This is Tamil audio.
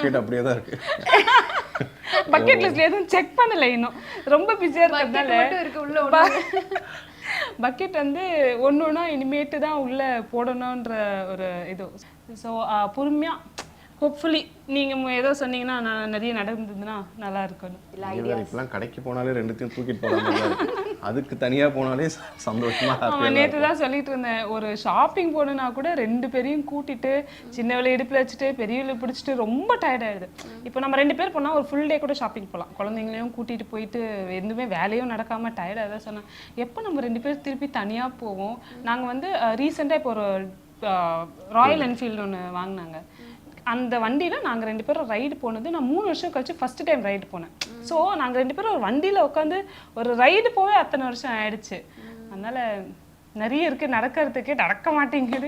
பக்கெட் அப்படியே தான் இருக்கு. பக்கெட் லிஸ்ட்ல எதுவும் செக் பண்ணல இன்னும், ரொம்ப பிஸியா இருக்கறதால. பக்கெட் வந்து ஒன்னொன்னா இனிமேட்டு தான் உள்ள போடணும்ன்ற ஒரு இது. ஸோ பொறுமையா ஹோப்ஃபுல்லி நீங்க ஏதோ சொன்னீங்கன்னா நிறைய நடந்ததுன்னா நல்லா இருக்கும். இப்பெல்லாம் கடைக்கு போனாலே ரெண்டுத்தையும் தூக்கிட்டு போறாங்க, அதுக்கு தனியா போனாலே சந்தோஷமா. நேற்று தான் சொல்லிட்டு இருந்தேன், ஒரு ஷாப்பிங் போகணுன்னா கூட 2 பேரையும் கூட்டிட்டு சின்னவளை இடுப்புல வச்சுட்டு பெரியவளை பிடிச்சிட்டு ரொம்ப டயர்ட் ஆயிடுது. இப்போ நம்ம 2 பேர் போனால் ஒரு ஃபுல் டே கூட ஷாப்பிங் போகலாம், குழந்தைங்களையும் கூட்டிட்டு போயிட்டு எதுவுமே வேலையும் நடக்காம டயர்டாக தான் சொன்னேன். எப்போ நம்ம 2 பேர் திருப்பி தனியா போவோம். நாங்கள் வந்து ரீசெண்டாக இப்போ ஒரு ராயல் என்ஃபீல்டு ஒன்று வாங்கினாங்க. அந்த வண்டியில் நாங்கள் 2 பேரும் ரைடு போனது. நான் 3 வருஷம் கழிச்சு ஃபர்ஸ்ட் டைம் ரைடு போனேன். ஸோ நாங்கள் 2 பேரும் ஒரு வண்டியில் உட்காந்து ஒரு ரைடு போவே அத்தனை வருஷம் ஆயிடுச்சு. அதனால நிறைய இருக்கு நடக்கிறதுக்கே, நடக்க மாட்டேங்குது.